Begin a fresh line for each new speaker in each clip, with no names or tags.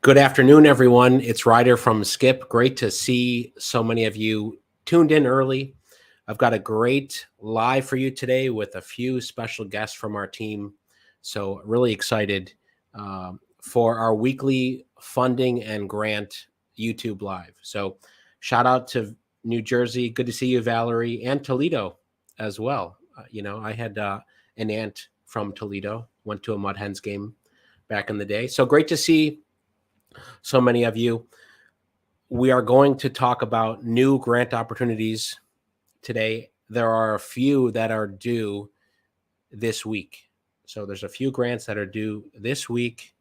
Good afternoon, everyone. It's Ryder from Skip. Great to see so many of you tuned in early. I've got a great live for you today with a few special guests from our team. So really excited for our weekly funding and grant YouTube live. So shout out to New Jersey. Good to see you, Valerie, and Toledo as well. I had an aunt from Toledo, went to a Mud Hens game back in the day. So great to see so many of you. We are going to talk about new grant opportunities today. There are a few that are due this week. So there's a few grants that are due this week.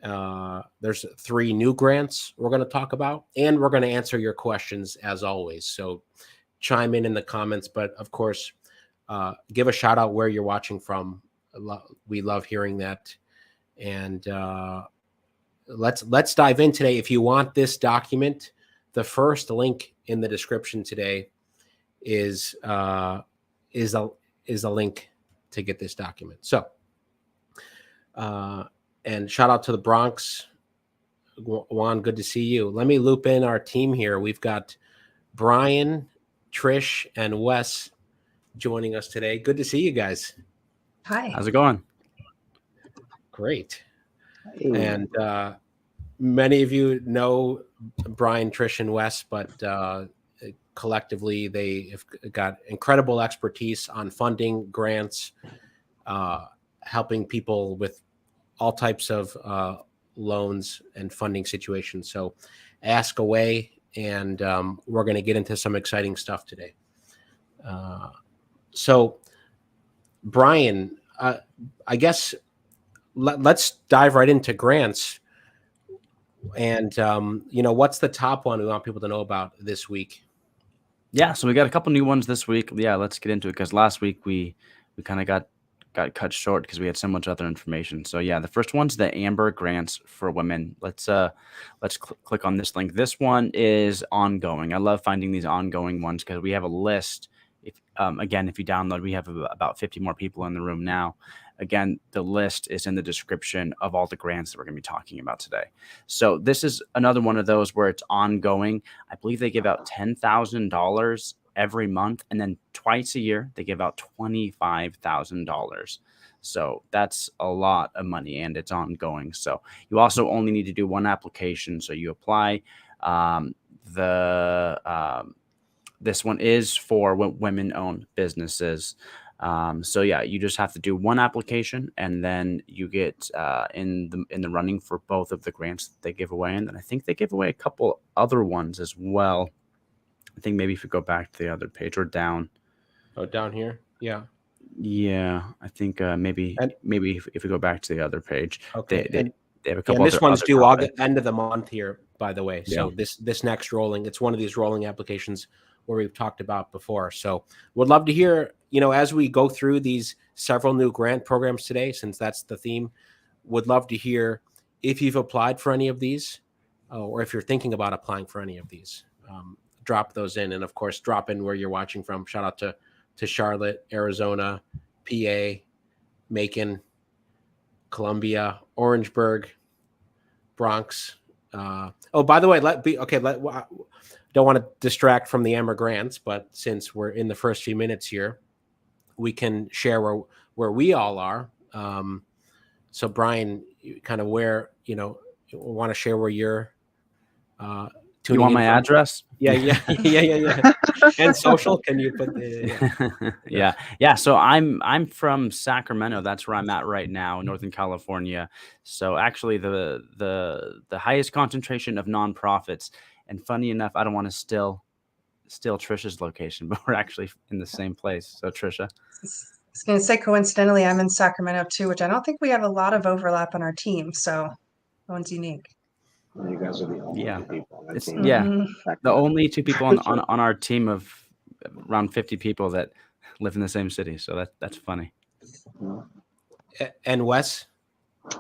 There's 3 new grants we're going to talk about, and we're going to answer your questions as always. So chime in the comments, but of course, give a shout out where you're watching from. We love hearing that. And let's dive in today. If you want this document, the first link in the description today is a link to get this document. So, and shout out to the Bronx. Juan, good to see you. Let me loop in our team here. We've got Brian, Trish, and Wes joining us today. Good to see you guys.
Hi.
How's it going?
Great. And many of you know Brian, Trish, and Wes, but collectively they have got incredible expertise on funding, grants, helping people with all types of loans and funding situations. So ask away, and we're going to get into some exciting stuff today. So Brian, I guess let's dive right into grants. And, what's the top one we want people to know about this week?
Yeah, so we got a couple new ones this week. Yeah, let's get into it because last week we kind of got cut short because we had so much other information. So yeah, the first one's the Amber Grants for Women. Let's click on this link. This one is ongoing. I love finding these ongoing ones because we have a list. If you download, we have about 50 more people in the room now. Again, the list is in the description of all the grants that we're going to be talking about today. So this is another one of those where it's ongoing. I believe they give out $10,000 every month, and then twice a year they give out $25,000. So that's a lot of money, and it's ongoing. So you also only need to do one application. So you apply. This one is for women-owned businesses. So yeah, you just have to do one application, and then you get in the running for both of the grants that they give away. And then I think they give away a couple other ones as well. I think maybe if you go back to the other page or down.
Oh, down here? Yeah.
Yeah, I think maybe if we go back to the other page,
okay.
They have a couple.
And this one's due August, end of the month here, by the way. So
yeah.
this next rolling, it's one of these rolling applications where we've talked about before. So would love to hear, as we go through these several new grant programs today, since that's the theme, would love to hear if you've applied for any of these, or if you're thinking about applying for any of these. Drop those in, and of course, drop in where you're watching from. Shout out to Charlotte, Arizona, PA, Macon, Columbia, Orangeburg, Bronx. By the way, don't want to distract from the Amber Grants, but since we're in the first few minutes here, we can share where we all are. So Brian, kind of where, want to share where you're
you want my address?
Yeah. And social, can you put the
yeah. So I'm from Sacramento. That's where I'm at right now, Northern California. So actually the highest concentration of nonprofits. And funny enough, I don't want to steal Trisha's location, but we're actually in the same place. So Trisha.
I was going to say, coincidentally, I'm in Sacramento too, which I don't think we have a lot of overlap on our team. So that one's unique.
You guys are the only two people on the team.
The only two people on our team of around 50 people that live in the same city. So that's funny.
And Wes?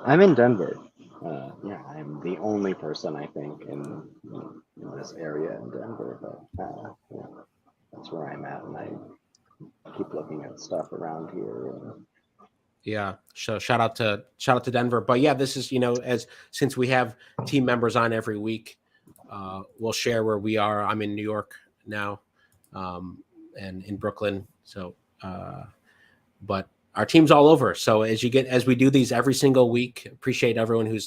I'm in Denver. I'm the only person I think in this area in Denver, but that's where I'm at, and I keep looking at stuff around here. And
Yeah. So shout out to Denver. But yeah, this is, since we have team members on every week, we'll share where we are. I'm in New York now, and in Brooklyn. So, but our team's all over. So as we do these every single week, appreciate everyone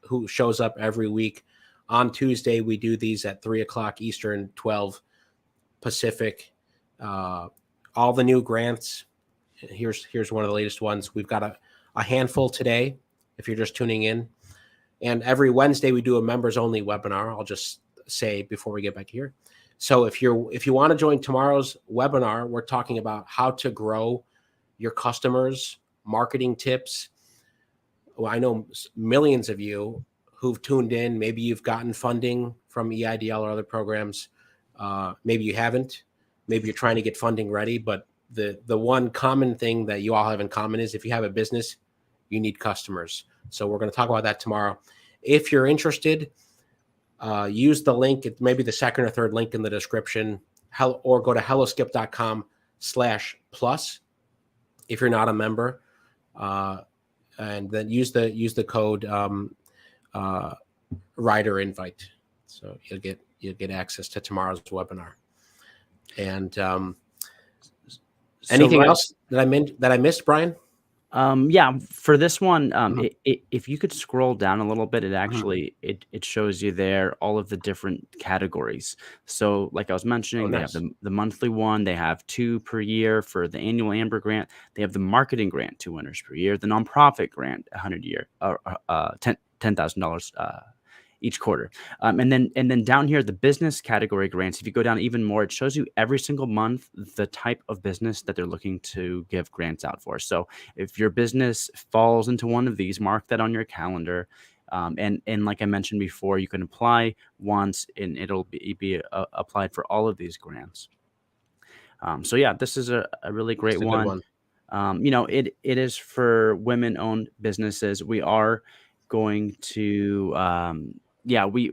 who shows up every week. On Tuesday, we do these at 3:00 Eastern, 12 Pacific. All the new grants. Here's one of the latest ones. We've got a handful today, if you're just tuning in. And every Wednesday we do a members only webinar. I'll just say before we get back here. So if you want to join tomorrow's webinar, we're talking about how to grow your customers, marketing tips. Well, I know millions of you who've tuned in. Maybe you've gotten funding from EIDL or other programs. Maybe you haven't. Maybe you're trying to get funding ready, but the one common thing that you all have in common is if you have a business, you need customers. So we're going to talk about that tomorrow. If you're interested, use the link. It may be the second or third link in the description, or go to helloskip.com/plus if you're not a member, and then use the code Rider Invite. So you'll get access to tomorrow's webinar. And anything else that I missed, Brian?
Yeah, for this one, if you could scroll down a little bit, it actually it shows you there all of the different categories. So, like I was mentioning, they have the monthly one. They have 2 per year for the annual Amber grant. They have the marketing grant, 2 winners per year. The nonprofit grant, $10,000 each quarter. And then down here, the business category grants, if you go down even more, it shows you every single month the type of business that they're looking to give grants out for. So if your business falls into one of these, mark that on your calendar. And like I mentioned before, you can apply once and it'll be applied for all of these grants. So yeah, this is a really great one. It is for women-owned businesses. We are going to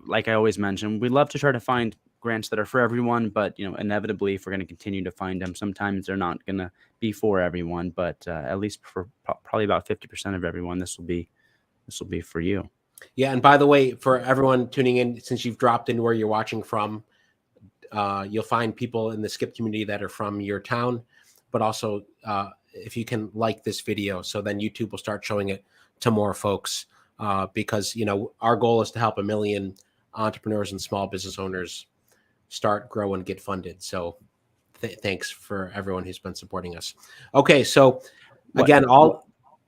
like I always mention, we love to try to find grants that are for everyone, but inevitably, if we're going to continue to find them, sometimes they're not going to be for everyone. But at least for probably about 50% of everyone, this will be for you.
Yeah, and by the way, for everyone tuning in, since you've dropped in where you're watching from, you'll find people in the Skip community that are from your town, but also if you can like this video, so then YouTube will start showing it to more folks. Because our goal is to help 1 million entrepreneurs and small business owners start, grow, and get funded. So thanks for everyone who's been supporting us. Okay, so again,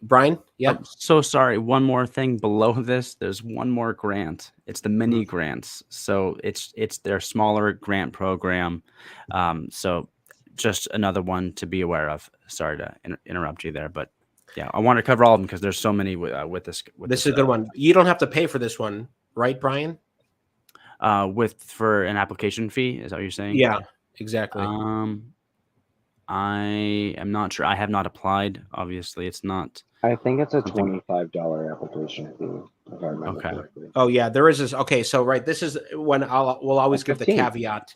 Brian, yeah.
I'm so sorry. One more thing below this, there's one more grant. It's the mini grants. So it's their smaller grant program. So just another one to be aware of. Sorry to interrupt you there, but. Yeah, I want to cover all of them because there's so many with this.
This is a good one. You don't have to pay for this one, right, Brian?
For an application fee, is that what you're saying?
Yeah, exactly.
I am not sure. I have not applied. Obviously, it's not.
I think it's a $25 application fee, if I remember correctly.
Oh yeah, there is this. Okay, so this is when we'll always give the caveat.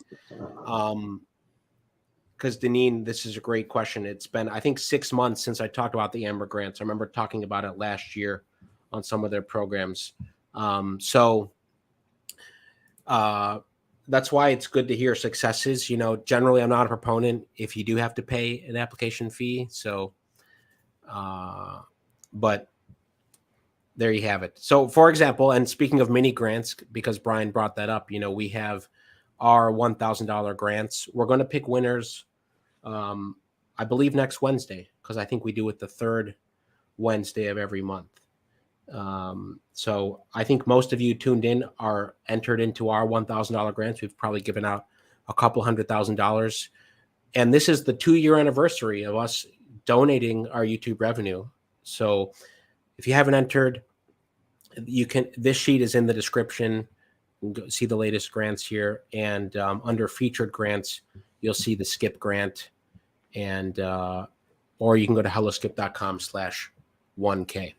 Because Deneen, this is a great question. It's been, I think, 6 months since I talked about the Amber grants. I remember talking about it last year on some of their programs. So that's why it's good to hear successes. Generally, I'm not a proponent if you do have to pay an application fee. So, but there you have it. So, for example, and speaking of mini grants, because Brian brought that up, we have our $1,000 grants. We're going to pick winners, I believe next Wednesday, because I think we do it the 3rd Wednesday of every month. So I think most of you tuned in are entered into our $1,000 grants. We've probably given out a couple $100,000. And this is the 2-year anniversary of us donating our YouTube revenue. So if you haven't entered, this sheet is in the description. Go see the latest grants here, and under featured grants, you'll see the Skip grant, and or you can go to helloskip.com/1K.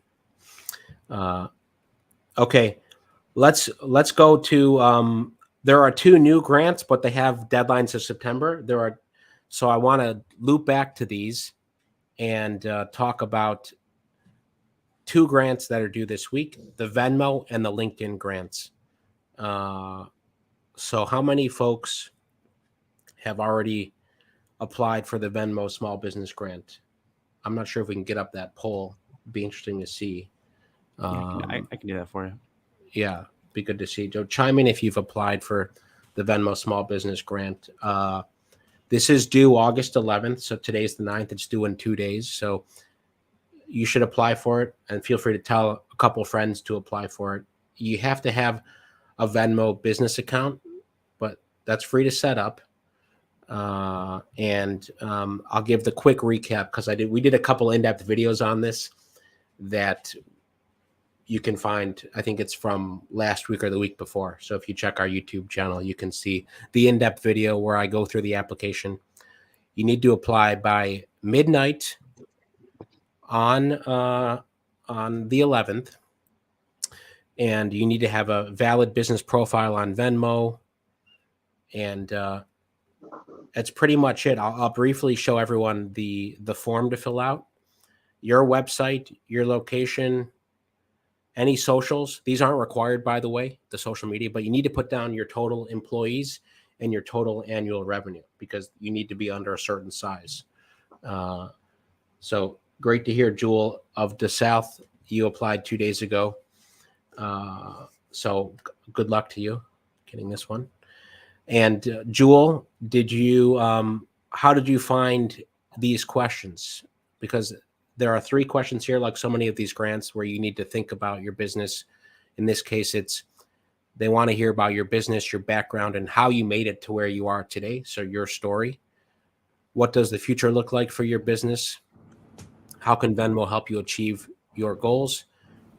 Okay, let's go to. There are 2 new grants, but they have deadlines of September. So I want to loop back to these and talk about two grants that are due this week, the Venmo and the LinkedIn grants. So how many folks have already applied for the Venmo Small Business Grant? I'm not sure if we can get up that poll. It'd be interesting to see.
I can do that for you.
Yeah, be good to see. Joe, chime in if you've applied for the Venmo Small Business Grant. This is due August 11th, so today's the 9th. It's due in 2 days, so you should apply for it, and feel free to tell a couple friends to apply for it. You have to have a Venmo business account, but that's free to set up. I'll give the quick recap because we did a couple in-depth videos on this that you can find. I think it's from last week or the week before. So if you check our YouTube channel, you can see the in-depth video where I go through the application. You need to apply by midnight on the 11th, and you need to have a valid business profile on Venmo, and that's pretty much it. I'll briefly show everyone the form to fill out. Your website, your location, any socials. These aren't required, by the way, the social media, but you need to put down your total employees and your total annual revenue because you need to be under a certain size. So great to hear, Jewel of the South. You applied 2 days ago. So good luck to you getting this one. And Jewel, how did you find these questions? Because there are 3 questions here, like so many of these grants, where you need to think about your business. In this case, they want to hear about your business, your background, and how you made it to where you are today. So your story. What does the future look like for your business? How can Venmo help you achieve your goals?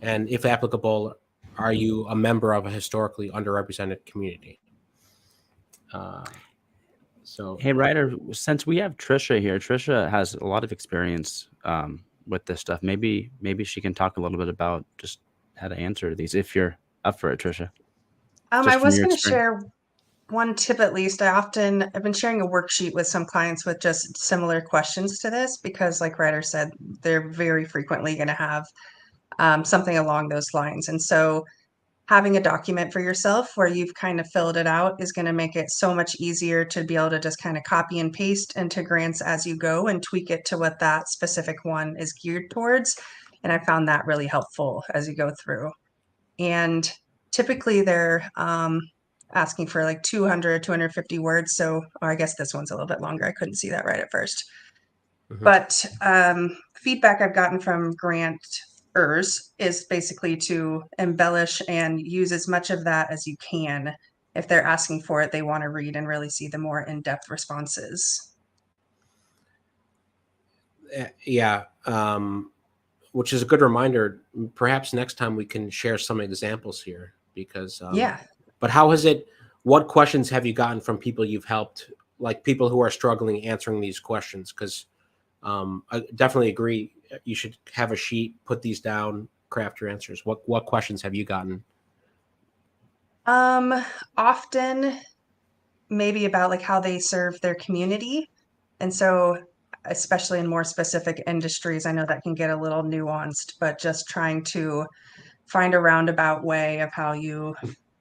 And if applicable, are you a member of a historically underrepresented community?
Hey, Ryder, since we have Trisha here, Trisha has a lot of experience with this stuff. Maybe she can talk a little bit about just how to answer these if you're up for it, Trisha.
I was going to share one tip at least. I've been sharing a worksheet with some clients with just similar questions to this because, like Ryder said, they're very frequently going to have something along those lines. And so having a document for yourself where you've kind of filled it out is going to make it so much easier to be able to just kind of copy and paste into grants as you go and tweak it to what that specific one is geared towards. And I found that really helpful as you go through. And typically they're asking for like 200, 250 words. So I guess this one's a little bit longer. I couldn't see that right at first. Mm-hmm. But feedback I've gotten from granters is basically to embellish and use as much of that as you can. If they're asking for it, they want to read and really see the more in-depth responses.
Yeah. Which is a good reminder. Perhaps next time we can share some examples here because
yeah.
But what questions have you gotten from people you've helped, like people who are struggling answering these questions? Because I definitely agree. You should have a sheet, put these down, craft your answers. What questions have you gotten?
Often maybe about like how they serve their community. And so especially in more specific industries, I know that can get a little nuanced, but just trying to find a roundabout way of how you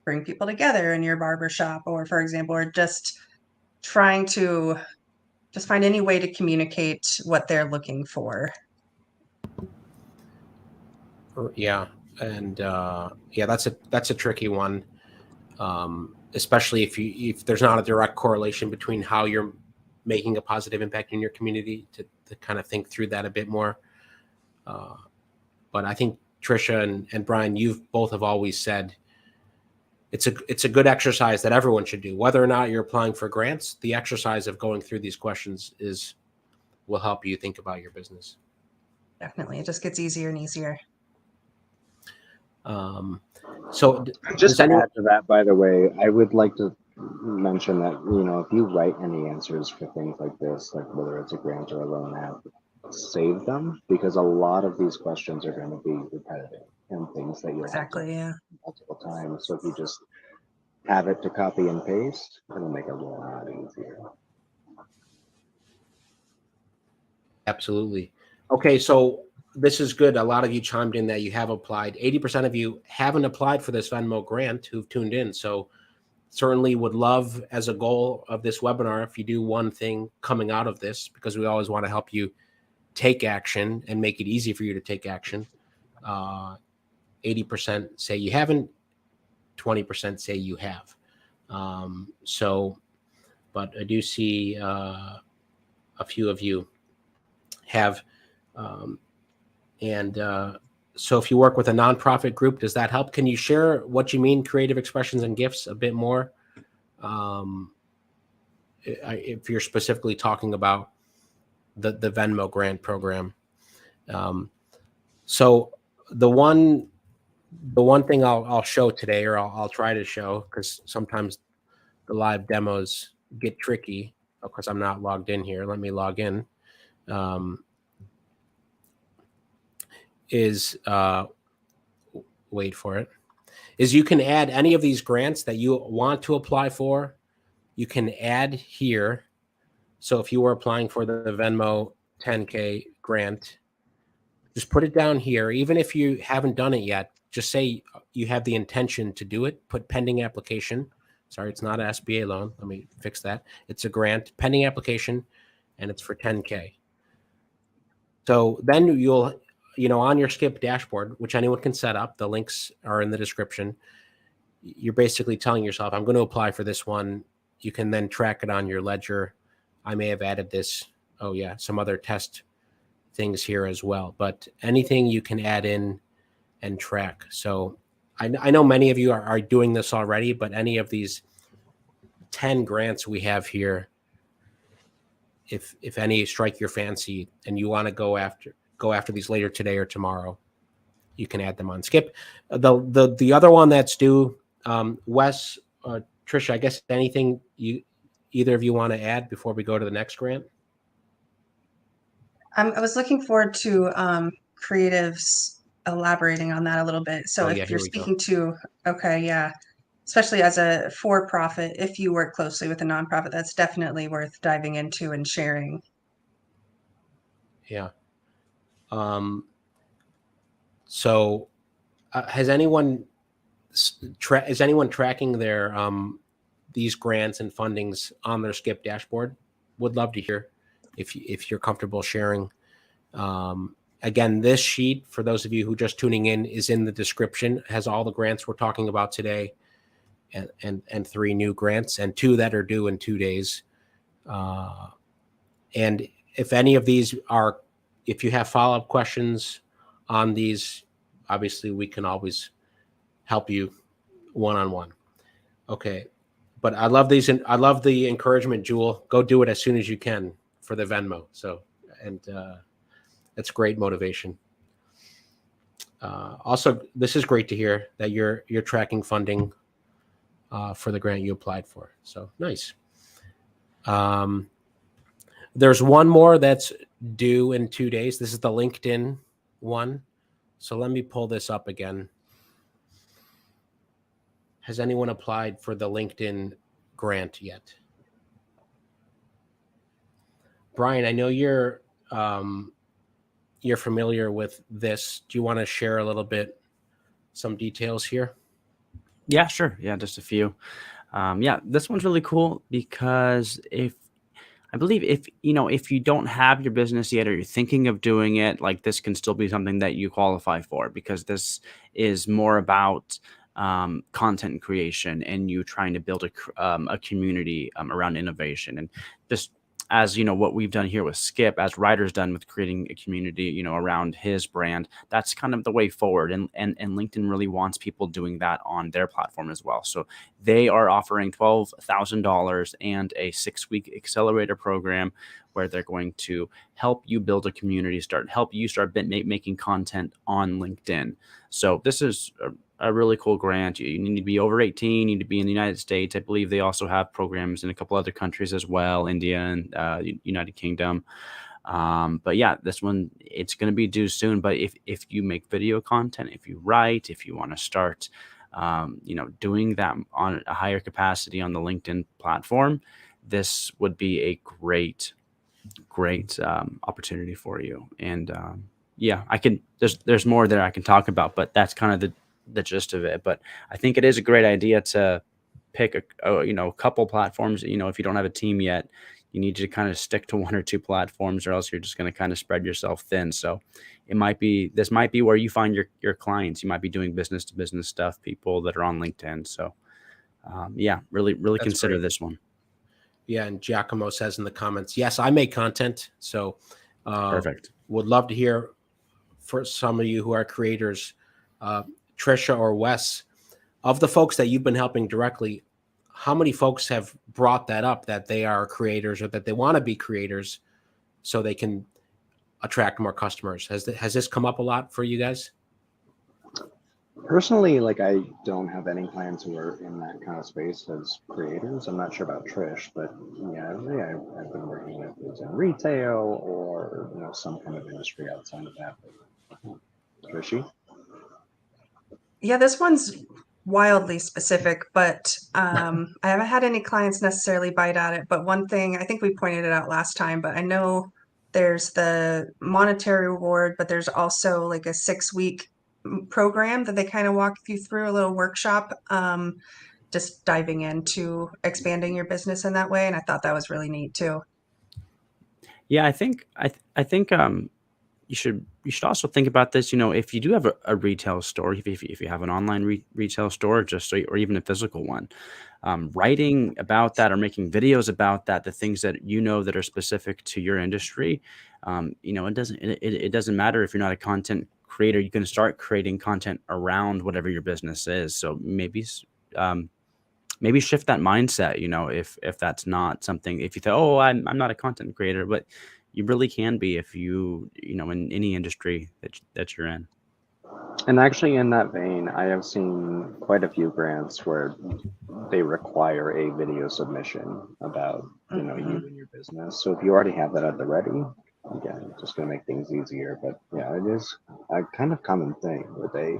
bring people together in your barbershop, or for example, or just trying to just find any way to communicate what they're looking for.
Yeah. And that's a tricky one. Especially if there's not a direct correlation between how you're making a positive impact in your community to kind of think through that a bit more. But I think Trisha and Brian, you've both have always said it's a good exercise that everyone should do, whether or not you're applying for grants. The exercise of going through these questions will help you think about your business.
Definitely. It just gets easier and easier.
So
just to add to that, by the way, I would like to mention that, if you write any answers for things like this, like whether it's a grant or a loan app, save them because a lot of these questions are going to be repetitive and things that you'll have to multiple times. So if you just have it to copy and paste, it'll make it a lot easier.
Absolutely. Okay, so this is good. A lot of you chimed in that you have applied. 80% of you haven't applied for this Venmo grant who've tuned in. So certainly would love, as a goal of this webinar, if you do one thing coming out of this, because we always want to help you take action and make it easy for you to take action. 80% say you haven't, 20% say you have. But I do see a few of you have. So if you work with a nonprofit group, does that help? Can you share what you mean, creative expressions and gifts, a bit more? If you're specifically talking about the Venmo grant program. So the one thing I'll show today, or I'll try to show, because sometimes the live demos get tricky. Of course, I'm not logged in here. Let me log in. Wait for it. Is you can add any of these grants that you want to apply for. You can add here. So if you were applying for the Venmo 10K grant, just put it down here. Even if you haven't done it yet, just say you have the intention to do it. Put pending application. Sorry, it's not an SBA loan. Let me fix that. It's a grant, pending application, and it's for 10K. So then you'll, on your Skip dashboard, which anyone can set up, the links are in the description. You're basically telling yourself, I'm going to apply for this one. You can then track it on your ledger. I may have added this. Oh yeah, some other test things here as well. But anything you can add in and track. So I know many of you are doing this already, but any of these 10 grants we have here, if any strike your fancy and you want to go after these later today or tomorrow, you can add them on Skip. The other one that's due, Wes, Trisha, I guess anything either of you want to add before we go to the next grant?
I was looking forward to creatives elaborating on that a little bit. So if you're speaking to, okay, yeah, especially as a for-profit, if you work closely with a nonprofit, that's definitely worth diving into and sharing.
Yeah. So is anyone tracking their these grants and fundings on their Skip dashboard? Would love to hear if you're comfortable sharing. Again, this sheet, for those of you who are just tuning in, is in the description. It has all the grants we're talking about today, and 3 new grants, and 2 that are due in 2 days. And if any of these if you have follow-up questions on these, obviously we can always help you one-on-one. Okay. But I love these, and I love the encouragement, Jewel. Go do it as soon as you can for the Venmo. So, and that's great motivation. Also, this is great to hear that you're tracking funding for the grant you applied for. So nice. There's one more that's due in 2 days. This is the LinkedIn one. So let me pull this up again. Has anyone applied for the LinkedIn grant yet? Brian, I know you're familiar with this. Do you want to share a little bit, some details here?
Yeah, sure. Yeah, just a few. Yeah, this one's really cool because if you don't have your business yet or you're thinking of doing it, like this can still be something that you qualify for, because this is more about content creation and you trying to build a community around innovation. And just as what we've done here with Skip, as Ryder's done with creating a community around his brand, that's kind of the way forward. And LinkedIn really wants people doing that on their platform as well. So they are offering $12,000 and a 6-week accelerator program where they're going to help you build a community, help you start making content on LinkedIn. So this is a really cool grant. You need to be over 18, you need to be in the United States. I believe they also have programs in a couple other countries as well, India and United Kingdom. But yeah, this one, it's going to be due soon. But if you make video content, if you write, if you want to start, doing that on a higher capacity on the LinkedIn platform, this would be a great opportunity for you. And yeah, I can. There's more there I can talk about, but that's kind of the gist of it. But I think it is a great idea to pick a couple platforms. If you don't have a team yet, you need to kind of stick to one or two platforms, or else you're just going to kind of spread yourself thin. So this might be where you find your clients. You might be doing business to business stuff, people that are on LinkedIn. So yeah, really
That's
consider
great.
this one.
Yeah, and Giacomo says in the comments, yes, I make content, so
Perfect.
would love to hear for some of you who are creators, Trisha or Wes, of the folks that you've been helping directly, how many folks have brought that up, that they are creators or that they want to be creators so they can attract more customers? Has this come up a lot for you guys?
Personally, like I don't have any clients who are in that kind of space as creators. I'm not sure about Trish, but yeah, I've been working with who's in retail or some kind of industry outside of that. Trishy?
Yeah, this one's wildly specific, but I haven't had any clients necessarily bite at it. But one thing, I think we pointed it out last time, but I know there's the monetary reward, but there's also like a 6-week program that they kind of walk you through, a little workshop, just diving into expanding your business in that way. And I thought that was really neat too.
Yeah, I think you should also think about this. If you do have a retail store, if you have an online retail store, or even a physical one, writing about that or making videos about that, the things that that are specific to your industry. It doesn't matter if you're not a content creator. You can start creating content around whatever your business is. So maybe shift that mindset. If that's not something, if you think, oh, I'm not a content creator, but you really can be if in any industry that you're in.
And actually, in that vein, I have seen quite a few grants where they require a video submission about you and your business. So if you already have that at the ready, again, just going to make things easier. But yeah, it is a kind of common thing where they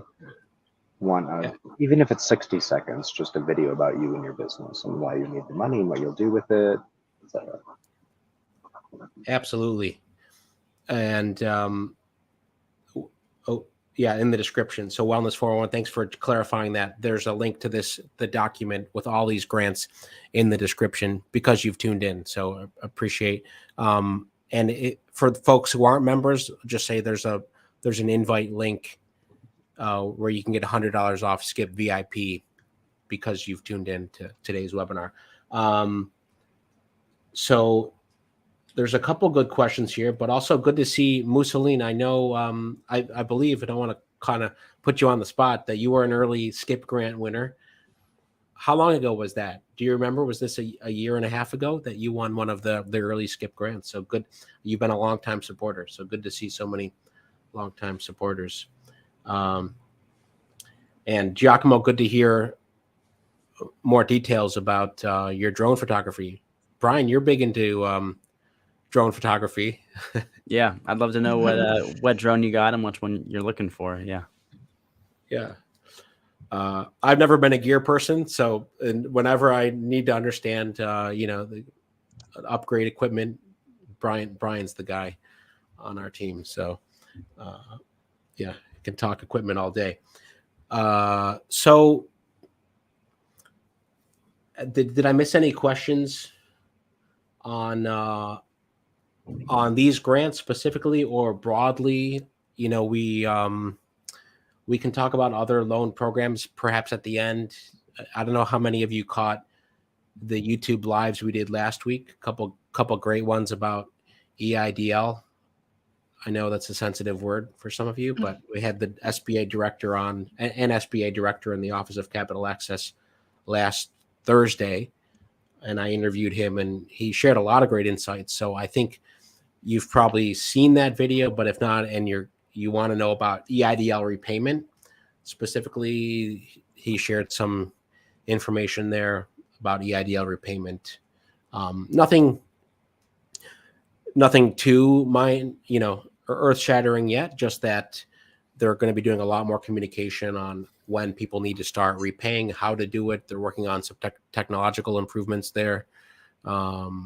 want even if it's 60 seconds, just a video about you and your business and why you need the money and what you'll do with it, etc.
Absolutely. And yeah, in the description. So Wellness 401, thanks for clarifying that. There's a link to the document with all these grants in the description because you've tuned in. So I appreciate. And for folks who aren't members, just say there's an invite link where you can get $100 off Skip VIP because you've tuned in to today's webinar. So there's a couple good questions here, but also good to see Mussolini. I know, I believe, and I want to kind of put you on the spot, that you were an early Skip grant winner. How long ago was that? Do you remember? Was this a year and a half ago that you won one of the early Skip grants? So good. You've been a longtime supporter. So good to see so many longtime supporters. And Giacomo, good to hear more details about your drone photography. Brian, you're big into drone photography.
Yeah, I'd love to know what drone you got and which one you're looking for. Yeah.
I've never been a gear person, so whenever I need to understand the upgrade equipment, Brian's the guy on our team. So yeah, can talk equipment all day. So did I miss any questions on these grants specifically or broadly? We can talk about other loan programs perhaps at the end. I don't know how many of you caught the YouTube lives we did last week. Couple great ones about EIDL. I know that's a sensitive word for some of you, but we had the SBA director on, an SBA director in the Office of Capital Access last Thursday, and I interviewed him, and he shared a lot of great insights. So I think you've probably seen that video, but if not, and you want to know about EIDL repayment specifically, he shared some information there about EIDL repayment. Nothing too earth-shattering yet, just that they're going to be doing a lot more communication on when people need to start repaying, how to do it. They're working on some technological improvements there. Yeah,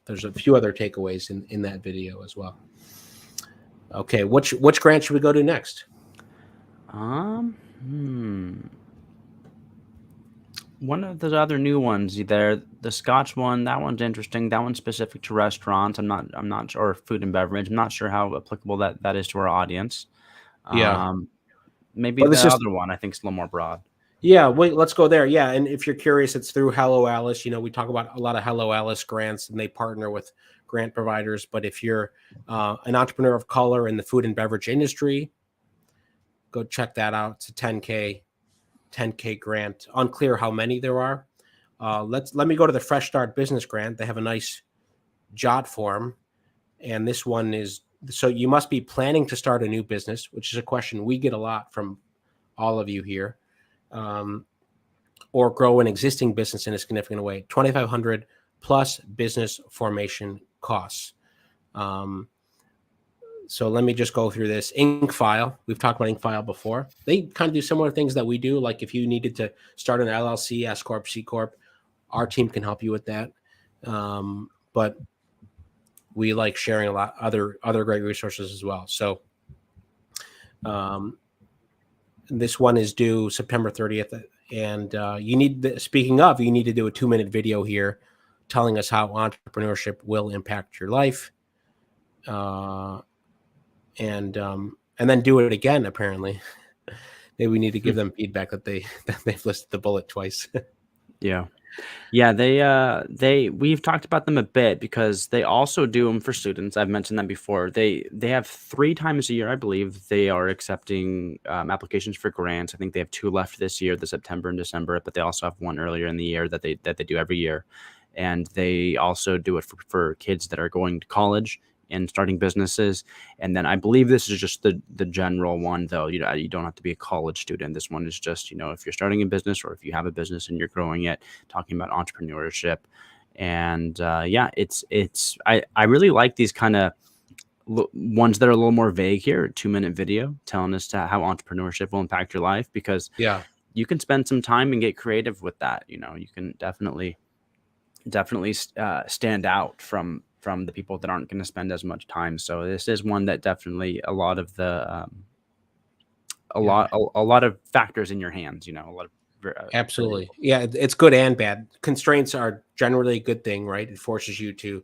there's a few other takeaways in that video as well. Okay, which grant should we go to next?
One of the other new ones there, the Scotch one, that one's interesting. That one's specific to restaurants. I'm not sure, or food and beverage. I'm not sure how applicable that is to our audience.
Yeah.
Maybe the other one I think is a little more broad.
Yeah, wait, let's go there. Yeah, and if you're curious, it's through Hello Alice. We talk about a lot of Hello Alice grants, and they partner with grant providers. But if you're an entrepreneur of color in the food and beverage industry, go check that out. It's a 10K grant. Unclear how many there are. Let me go to the Fresh Start Business Grant. They have a nice jot form, and this one is, so you must be planning to start a new business, which is a question we get a lot from all of you here, or grow an existing business in a significant way. $2,500 plus business formation costs. So let me just go through this. Inkfile, we've talked about Inkfile before. They kind of do similar things that we do. Like if you needed to start an LLC, S Corp, C Corp, our team can help you with that. But we like sharing a lot other great resources as well. So this one is due September 30th. And you need to do a 2-minute video here telling us how entrepreneurship will impact your life. And then do it again. Apparently, maybe we need to give them feedback that they've listed the bullet twice.
Yeah. We've talked about them a bit because they also do them for students. I've mentioned that before. They have 3 times a year, I believe, they are accepting applications for grants. I think they have 2 left this year, the September and December, but they also have one earlier in the year that they do every year. And they also do it for kids that are going to college and starting businesses. And then I believe this is just the general one, though. You don't have to be a college student. This one is just, if you're starting a business or if you have a business and you're growing it, talking about entrepreneurship. And I really like these kind of ones that are a little more vague here. 2-minute video telling us how entrepreneurship will impact your life, because you can spend some time and get creative with that. You can definitely stand out from the people that aren't going to spend as much time. So this is one that definitely a lot of the a lot of factors in your hands. A lot of
absolutely. Yeah, it's good and bad. Constraints are generally a good thing, right? It forces you to.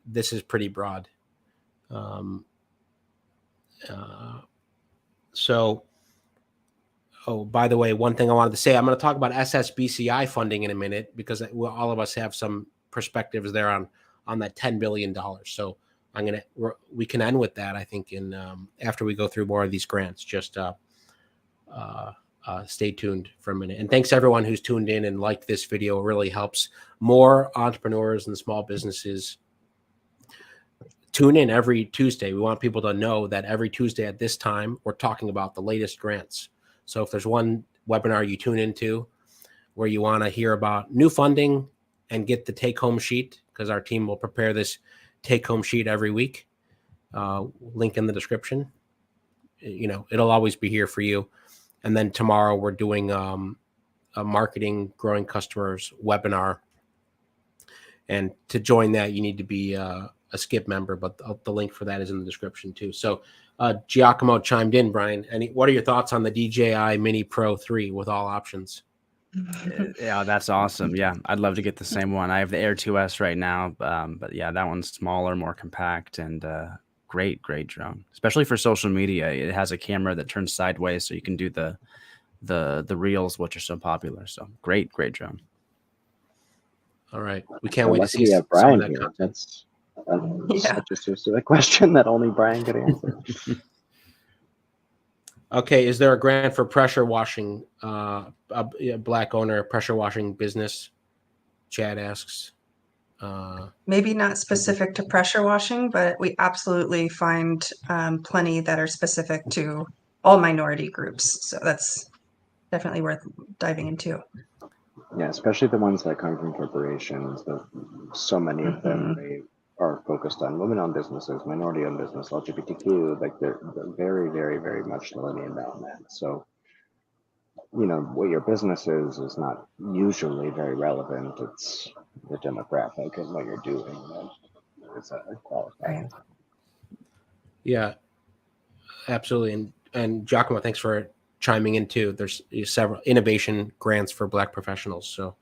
This is pretty broad. So. Oh, by the way, one thing I wanted to say, I'm going to talk about SSBCI funding in a minute, because all of us have some perspectives there on that $10 billion. So we can end with that, I think, after we go through more of these grants. Just stay tuned for a minute. And thanks everyone who's tuned in and liked this video. It really helps more entrepreneurs and small businesses. Tune in every Tuesday. We want people to know that every Tuesday at this time, we're talking about the latest grants. So if there's one webinar you tune into where you want to hear about new funding and get the take-home sheet, because our team will prepare this take-home sheet every week, link in the description. It'll always be here for you. And then tomorrow we're doing a marketing growing customers webinar. And to join that, you need to be a Skip member, but the link for that is in the description too. So Giacomo chimed in, Brian. What are your thoughts on the DJI Mini Pro 3 with all options?
Yeah, that's awesome. Yeah, I'd love to get the same one. I have the Air 2S right now, but yeah, that one's smaller, more compact, and great drone, especially for social media. It has a camera that turns sideways, so you can do the reels, which are so popular. So great drone.
All right, we can't wait to see
some Brian
of that
here.
content.
That's such a specific question that only Brian could answer.
Okay, is there a grant for pressure washing? A Black owner pressure washing business? Chad asks.
Maybe not specific to pressure washing, but we absolutely find plenty that are specific to all minority groups. So that's definitely worth diving into.
Yeah, especially the ones that come from corporations. So many of them, they are focused on women-owned businesses, minority-owned business, LGBTQ. Like they're very, very, very much linear on that. So, what your business is not usually very relevant. It's the demographic and what you're doing. It's a qualifier.
Yeah, Absolutely. And Giacomo, thanks for chiming in too. There's several innovation grants for Black professionals. So,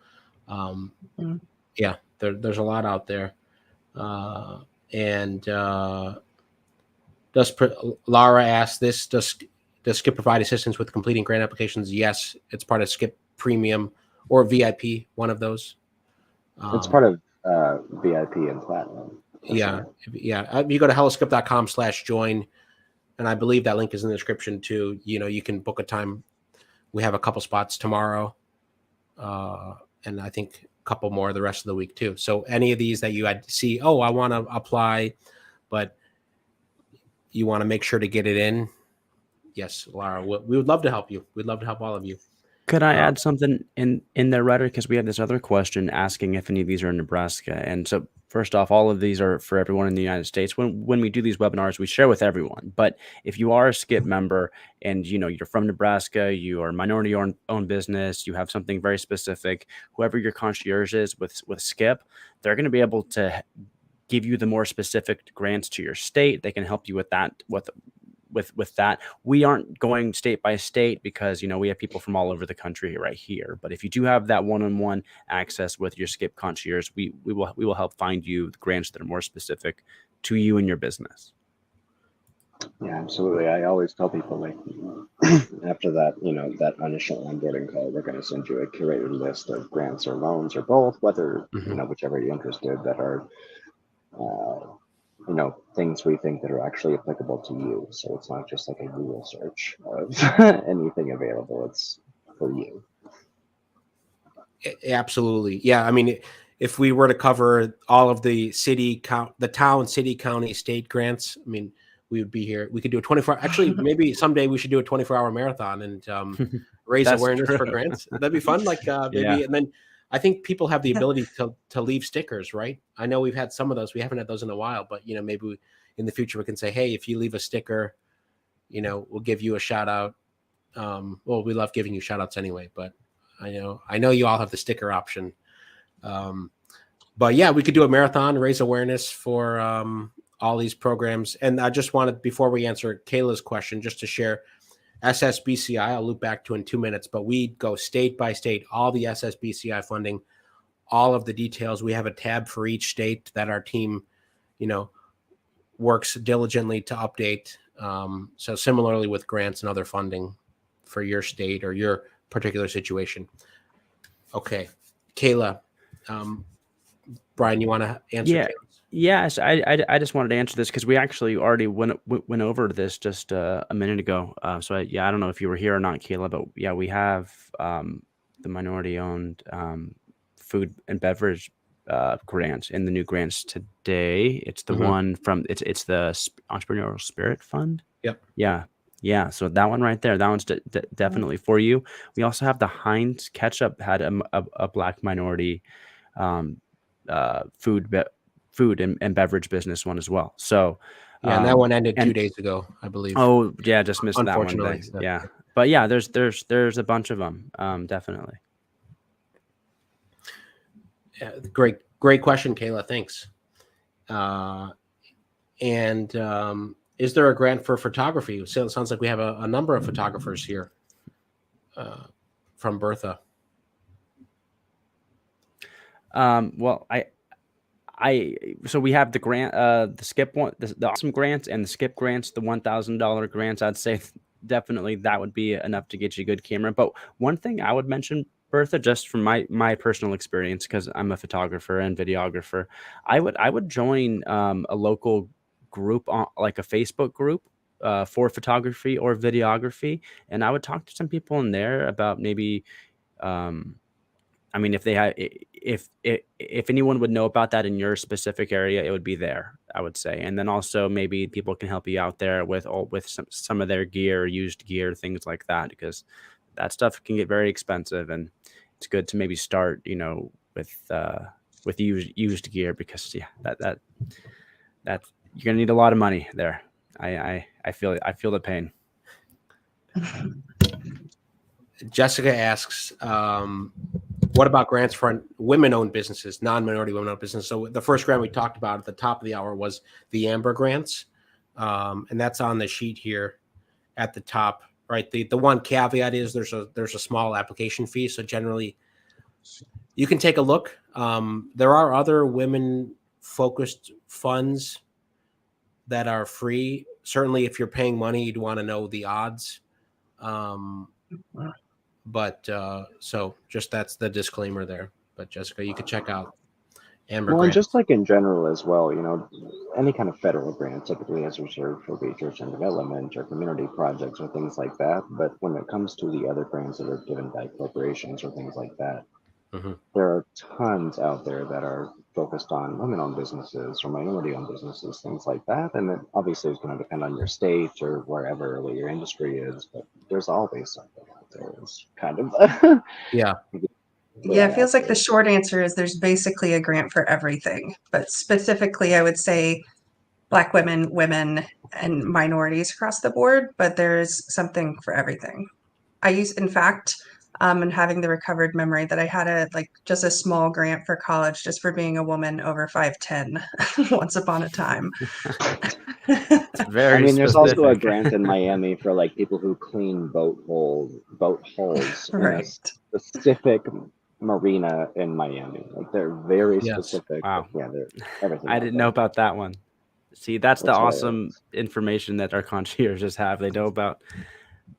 yeah, there's a lot out there. Lara asked this, does Skip provide assistance with completing grant applications? Yes, it's part of Skip Premium or VIP, one of those.
It's part of VIP and Platinum.
Yeah. You go to helloskip.com/join, and I believe that link is in the description too. You can book a time. We have a couple spots tomorrow, and I think a couple more the rest of the week too. So any of these that you had see, I want to apply, but you want to make sure to get it in. Yes, Lara, we would love to help you. We'd love to help all of you.
Could I add something in there, Ryder? Because we had this other question asking if any of these are in Nebraska. And so first off, all of these are for everyone in the United States. When we do these webinars, we share with everyone. But if you are a Skip member and you're from Nebraska, you are a minority-owned business, you have something very specific, whoever your concierge is with Skip, they're going to be able to give you the more specific grants to your state. They can help you with that, with that. We aren't going state by state because we have people from all over the country right here. But if you do have that one-on-one access with your Skip concierge, we will help find you the grants that are more specific to you and your business.
Yeah, absolutely. I always tell people, like, after that, that initial onboarding call, we're going to send you a curated list of grants or loans or both, whether whichever you're interested, that are things we think that are actually applicable to you. So it's not just like a Google search of anything available. It's for you.
Absolutely. Yeah. I mean, if we were to cover all of the town, city, county, state grants, I mean, we would be here. We could do a 24. Actually, maybe someday we should do a 24-hour marathon and raise awareness for grants. That'd be fun. Like maybe, and then I think people have the ability to leave stickers, right? I know we've had some of those. We haven't had those in a while, but maybe in the future we can say, hey, if you leave a sticker, we'll give you a shout out. Well, we love giving you shout outs anyway, but I know you all have the sticker option. But yeah, we could do a marathon, raise awareness for all these programs. And I just wanted, before we answer Kayla's question, just to share SSBCI, I'll loop back to in 2 minutes, but we go state by state, all the SSBCI funding, all of the details. We have a tab for each state that our team, works diligently to update. So similarly with grants and other funding for your state or your particular situation. Okay. Kayla, Brian, you want to answer?
Yeah. Yes, I just wanted to answer this because we actually already went over this just a minute ago. So I don't know if you were here or not, Kayla, but yeah, we have the minority-owned food and beverage grants in the new grants today. It's the one from it's the Entrepreneurial Spirit Fund.
Yep.
Yeah. So that one right there, that one's definitely for you. We also have the Heinz ketchup had a Black minority food and beverage business one as well. So
yeah, and that one ended 2 days ago, I believe.
Oh yeah, just missed that one.
So.
Yeah, but yeah, there's a bunch of them. Definitely.
Yeah, great question, Kayla. Thanks. Is there a grant for photography? So it sounds like we have a number of photographers here from Bertha.
Well, so we have the grant, the Skip one, the awesome grants and the Skip grants, the $1,000 grants. I'd say definitely that would be enough to get you a good camera. But one thing I would mention, Bertha, just from my personal experience, because I'm a photographer and videographer, I would join a local group, like a Facebook group for photography or videography, and I would talk to some people in there about maybe. I mean, if they have, if anyone would know about that in your specific area, it would be there, I would say. And then also maybe people can help you out there with some of their gear, used gear, things like that, because that stuff can get very expensive, and it's good to maybe start, with used gear, because that you're gonna need a lot of money there. I feel the pain.
Jessica asks, what about grants for women-owned businesses, non-minority women-owned businesses? So the first grant we talked about at the top of the hour was the Amber grants, and that's on the sheet here. at the top, right? The one caveat is there's a small application fee. So generally you can take a look. There are other women focused funds that are free. Certainly if you're paying money, you'd want to know the odds. But so just that's the disclaimer there. But Jessica, you could check out Amber
Well, and
Grant.
just like in general as well, any kind of federal grant typically is reserved for research and development or community projects or things like that. But when it comes to the other grants that are given by corporations or things like that, there are tons out there that are focused on women-owned businesses or minority-owned businesses, things like that. And it obviously is going to depend on your state or wherever what your industry is, but there's always something out there. It's kind of
Yeah.
Yeah, it feels like the short answer is there's basically a grant for everything, but specifically, I would say Black women, women, and minorities across the board, but there's something for everything. In fact, and having the recovered memory that I had just a small grant for college just for being a woman over 5'10" once upon a time.
It's very
I mean, there's
specific.
also a grant in Miami for like people who clean boat hulls
Right.
in a specific marina in Miami. Like they're very specific.
Wow.
Yeah, they're everything.
I didn't know about that one. See, that's the
That's
awesome information that our concierges have. They know about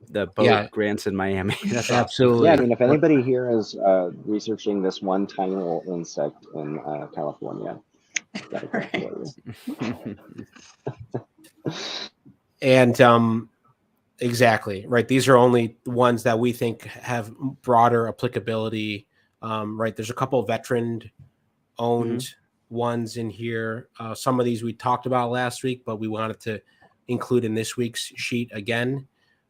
the boat grants in Miami. That's
absolutely.
Yeah, I mean, if anybody here is researching this one tiny little insect in California,
Right.
And exactly right. These are only the ones that we think have broader applicability. Right. There's a couple of veteran owned ones in here. Some of these we talked about last week, but we wanted to include in this week's sheet again.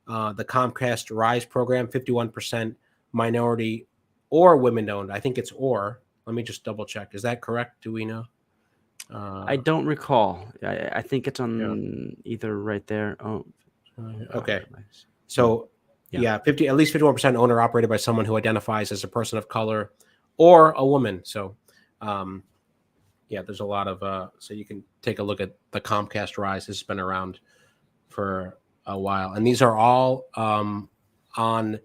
The Comcast Rise program, 51% minority or women owned. I think it's or. Let me just double check. Is that correct? Do we know?
I don't recall. I think it's on either right there. Oh,
okay. So yeah, at least 51% owner operated by someone who identifies as a person of color or a woman. So yeah, there's a lot of so you can take a look at the Comcast Rise. It's been around for a while, and these are all on.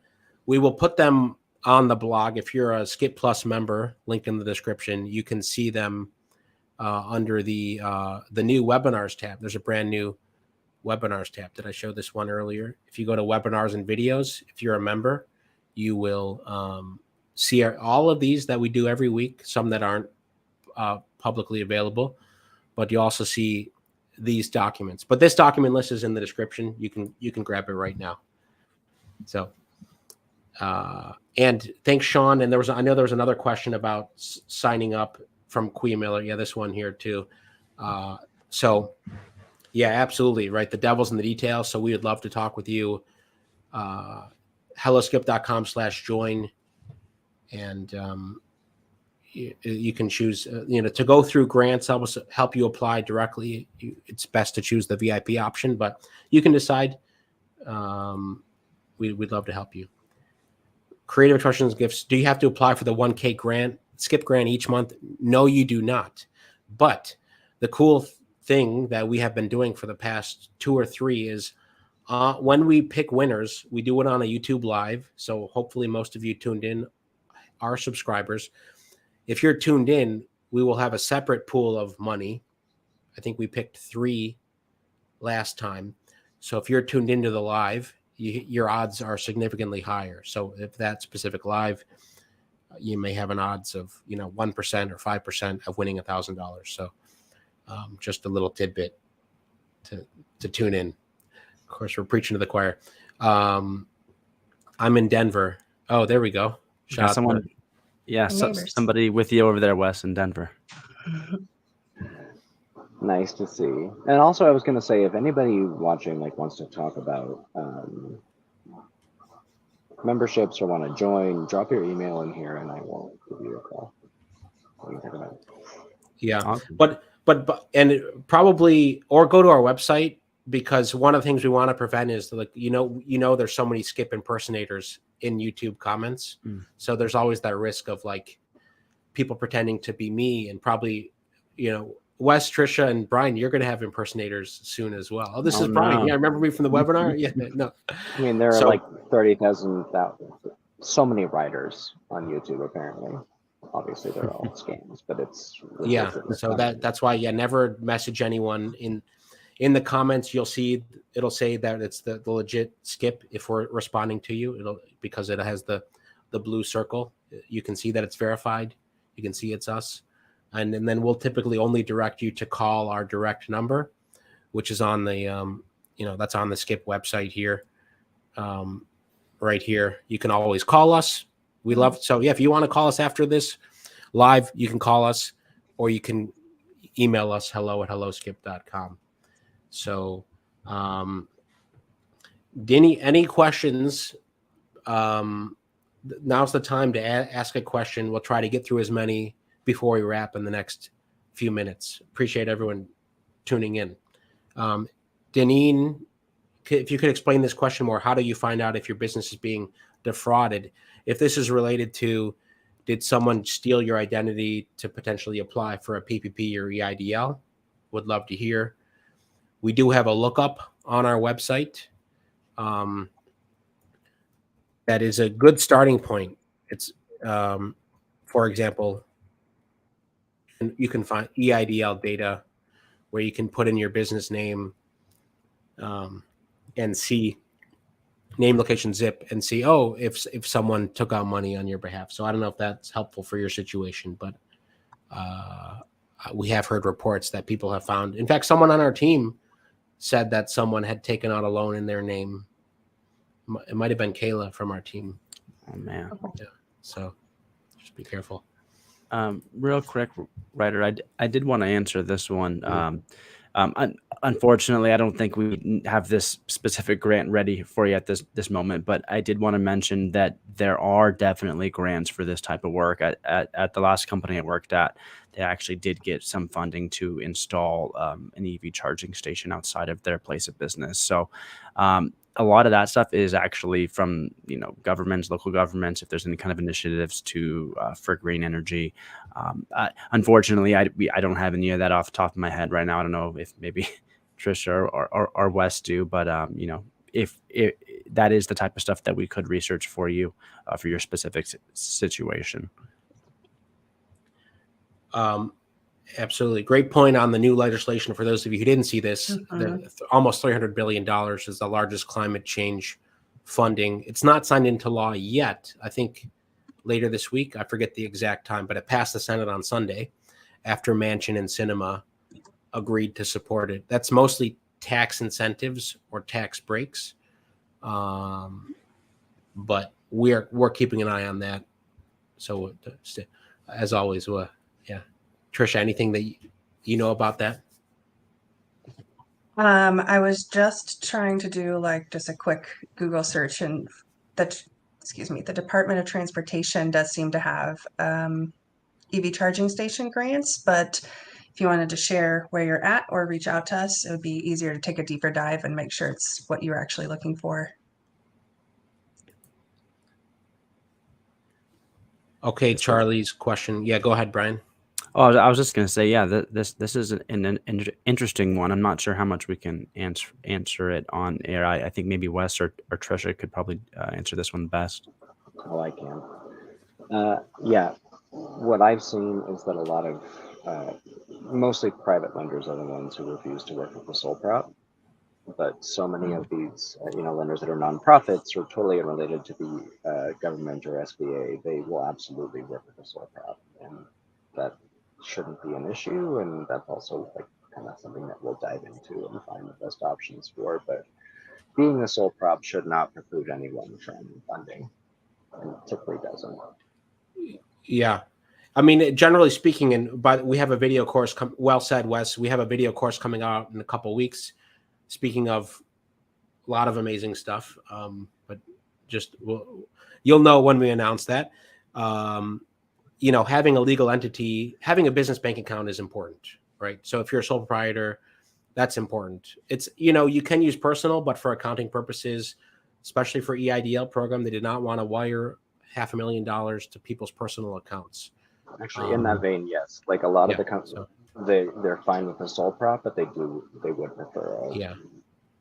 We will put them on the blog. If you're a Skip Plus member, link in the description, you can see them under the new webinars tab. There's a brand new webinars tab. Did I show this one earlier? If you go to webinars and videos, if you're a member, you will see all of these that we do every week. Some that aren't publicly available, but you also see these documents. But this document list is in the description. You can grab it right now. So and thanks, Sean. And I know there was another question about signing up from Queen Miller. Yeah, this one here too. So yeah, absolutely right. The devil's in the details. So we would love to talk with you. helloskip.com/join, and you can choose. To go through grants help you apply directly. It's best to choose the VIP option, but you can decide. We'd love to help you. Creative Expressions gifts. Do you have to apply for the 1K grant, Skip grant each month? No, you do not. But the cool thing that we have been doing for the past 2 or 3 is when we pick winners, we do it on a YouTube live. So hopefully most of you tuned in are subscribers. If you're tuned in, we will have a separate pool of money. I think we picked 3 last time. So if you're tuned into the live, your odds are significantly higher. So if that specific live, you may have an odds of 1% or 5% of winning $1,000. So just a little tidbit to tune in. Of course, we're preaching to the choir. I'm in Denver. Oh, there we go.
Got someone. Yeah, somebody with you over there, Wes, in Denver.
Nice to see. And also, I was going to say, if anybody watching wants to talk about memberships or want to join, drop your email in here, and I will give you a call.
Yeah, awesome. but and probably or go to our website, because one of the things we want to prevent is there's so many Skip impersonators in YouTube comments, so there's always that risk of people pretending to be me and probably Wes, Trisha, and Brian, you're going to have impersonators soon as well. Oh, this
Oh,
is Brian.
no.
Yeah, remember me from the webinar? Yeah, no.
I mean, there are like 30,000, so many writers on YouTube, apparently. Obviously, they're all scams, but it's ridiculous.
So that's why, never message anyone in the comments. You'll see it'll say that it's the legit Skip if we're responding to you. Because it has the blue circle. You can see that it's verified. You can see it's us. And then we'll typically only direct you to call our direct number, which is on the that's on the Skip website here. Right here. You can always call us. We love, so if you want to call us after this live, you can call us, or you can email us hello@helloskip.com. So any questions? Now's the time to ask a question. We'll try to get through as many before we wrap in the next few minutes. Appreciate everyone tuning in. Deneen, if you could explain this question more, how do you find out if your business is being defrauded? If this is related to, did someone steal your identity to potentially apply for a PPP or EIDL? Would love to hear. We do have a lookup on our website. That is a good starting point. It's, for example, you can find EIDL data where you can put in your business name and see name, location, zip, and see, if someone took out money on your behalf. So I don't know if that's helpful for your situation, but we have heard reports that people have found. In fact, someone on our team said that someone had taken out a loan in their name. It might have been Kayla from our team.
Oh, man.
Yeah. So just be careful.
Real quick, Ryder, I did want to answer this one. Unfortunately, I don't think we have this specific grant ready for you at this moment, but I did want to mention that there are definitely grants for this type of work. At the last company I worked at, they actually did get some funding to install an EV charging station outside of their place of business. So a lot of that stuff is actually from governments, local governments, if there's any kind of initiatives for green energy. Unfortunately, I don't have any of that off the top of my head right now. I don't know if maybe Trisha or Wes do, but if that is the type of stuff that we could research for you for your specific situation.
Absolutely. Great point on the new legislation. For those of you who didn't see this, almost $300 billion is the largest climate change funding. It's not signed into law yet. I think later this week, I forget the exact time, but it passed the Senate on Sunday after Manchin and Sinema agreed to support it. That's mostly tax incentives or tax breaks. But we're keeping an eye on that. So as always, Trisha, anything that you know about that?
I was just trying to do just a quick Google search, and the Department of Transportation does seem to have EV charging station grants, but if you wanted to share where you're at or reach out to us, it would be easier to take a deeper dive and make sure it's what you're actually looking for.
Okay, Charlie's question. Yeah, go ahead, Brian.
Oh, I was just going to say, this is an interesting one. I'm not sure how much we can answer it on air. I think maybe Wes or Trisha could probably answer this one best.
Oh, I can. What I've seen is that a lot of mostly private lenders are the ones who refuse to work with the sole prop. But so many of these, lenders that are nonprofits or totally unrelated to the government or SBA, they will absolutely work with the sole prop, and that shouldn't be an issue. And that's also kind of something that we'll dive into and find the best options for. But being a sole prop should not preclude anyone from funding, and typically doesn't.
Yeah. I mean, generally speaking, but we have a video course. Well said, Wes. We have a video course coming out in a couple of weeks. Speaking of a lot of amazing stuff, but you'll know when we announce that. Having a legal entity, having a business bank account is important, right? So if you're a sole proprietor, that's important. It's, you can use personal, but for accounting purposes, especially for EIDL program, they did not want to wire $500,000 to people's personal accounts.
Actually, in that vein, yes. A lot of the they're fine with a sole prop, but they would prefer a
Yeah.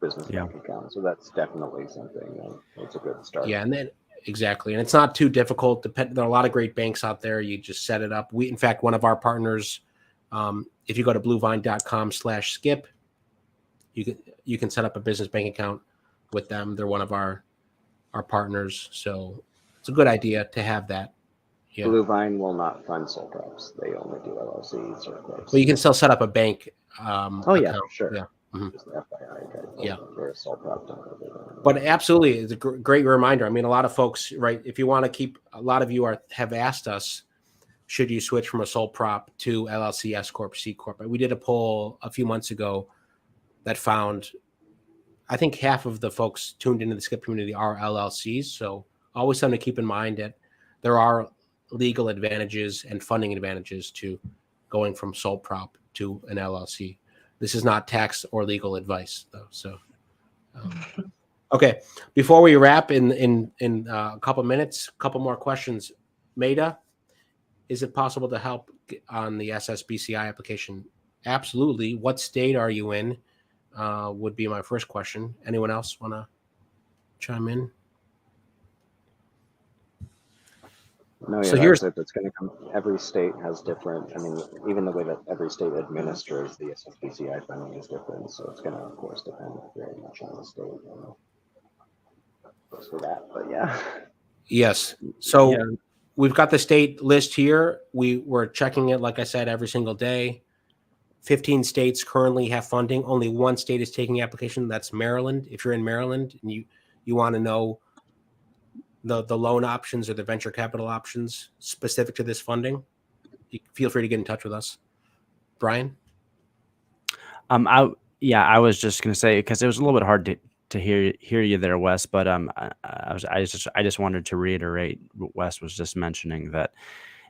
business bank account. So that's definitely something that's a good start.
Yeah, and then exactly, and it's not too difficult. There are a lot of great banks out there. You just set it up. In fact, one of our partners, if you go to bluevine.com/skip, you can set up a business bank account with them. They're one of our partners, so it's a good idea to have that. Yeah.
Blue Vine will not fund sole props. They only do LLCs or corps.
Well, you can still set up a bank.
Yeah,
account.
sure.
Yeah. Mm-hmm.
Just FYI,
yeah.
For a sole prop.
But absolutely, it's a great reminder. I mean, a lot of folks, right? If you want to keep, a lot of you have asked us, should you switch from a sole prop to LLC, S corp, C corp? We did a poll a few months ago that found, I think half of the folks tuned into the Skip community are LLCs. So always something to keep in mind that there are legal advantages and funding advantages to going from sole prop to an LLC. This is not tax or legal advice, though. So, okay. Before we wrap in a couple minutes, a couple more questions. Maida, is it possible to help on the SSBCI application? Absolutely. What state are you in? Would be my first question. Anyone else want to chime in?
No, yeah, so here's it's going to come. Every state has different. I mean, even the way that every state administers the SSBCI funding is different. So it's going to, of course, depend very much on the state. For that, but yeah.
Yes. So we've got the state list here. We're checking it, like I said, every single day. 15 states currently have funding. Only one state is taking application. That's Maryland. If you're in Maryland and you want to know the loan options or the venture capital options specific to this funding, feel free to get in touch with us. Brian?
I was just going to say, because it was a little bit hard to hear you there, Wes, but I just wanted to reiterate what Wes was just mentioning, that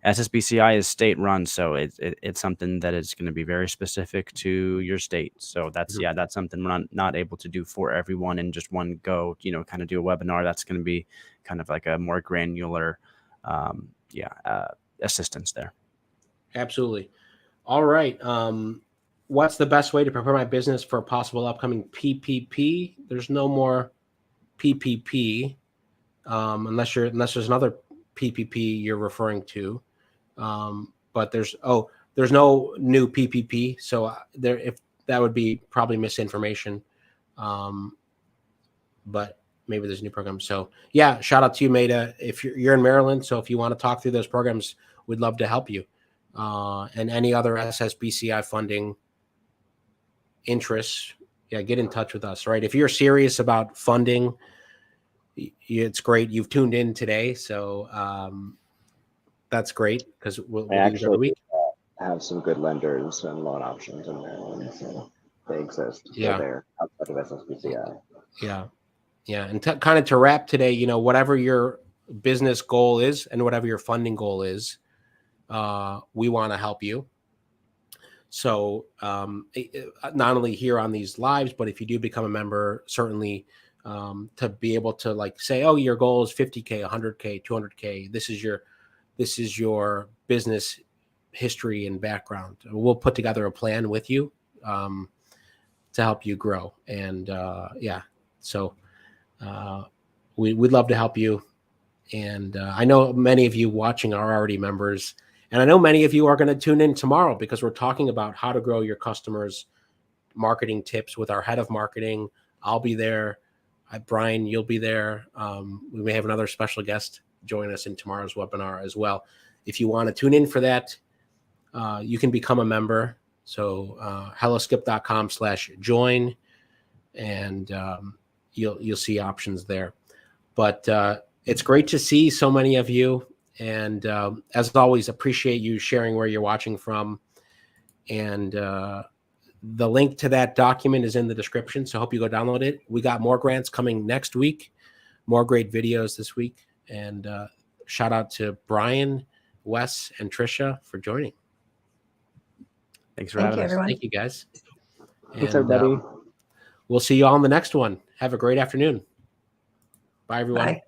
SSBCI is state run, so it's something that is going to be very specific to your state. So that's that's something we're not able to do for everyone in just one go. Kind of do a webinar. That's going to be kind of like a more granular, assistance there.
Absolutely. All right. What's the best way to prepare my business for a possible upcoming PPP? There's no more PPP unless there's another PPP you're referring to. But there's no new PPP. So if that would be probably misinformation. But maybe there's a new program. So yeah, shout out to you, Maida. If you're in Maryland, so if you want to talk through those programs, we'd love to help you. And any other SSBCI funding interests, get in touch with us, right? If you're serious about funding, it's great. You've tuned in today. So that's great, because we'll do this every week.
Have some good lenders and loan options in Maryland. So they exist. They're there outside of SSBCI.
Yeah. And kind of to wrap today, whatever your business goal is and whatever your funding goal is, we want to help you. So not only here on these lives, but if you do become a member, certainly to be able to say, oh, your goal is 50K, 100K, 200K. This is your business history and background. We'll put together a plan with you to help you grow. And so we'd love to help you. And I know many of you watching are already members. And I know many of you are going to tune in tomorrow, because we're talking about how to grow your customers' marketing tips with our head of marketing. I'll be there. Brian, you'll be there. We may have another special guest join us in tomorrow's webinar as well. If you want to tune in for that, you can become a member. So helloskip.com/join, and you'll see options there. But it's great to see so many of you. And as always, appreciate you sharing where you're watching from. And the link to that document is in the description, so I hope you go download it. We got more grants coming next week, more great videos this week. And shout out to Brian, Wes, and Trisha for joining.
Thanks for having us.
Everyone.
Thank you, guys.
Thanks, everybody.
We'll see you all in the next one. Have a great afternoon. Bye, everyone.
Bye.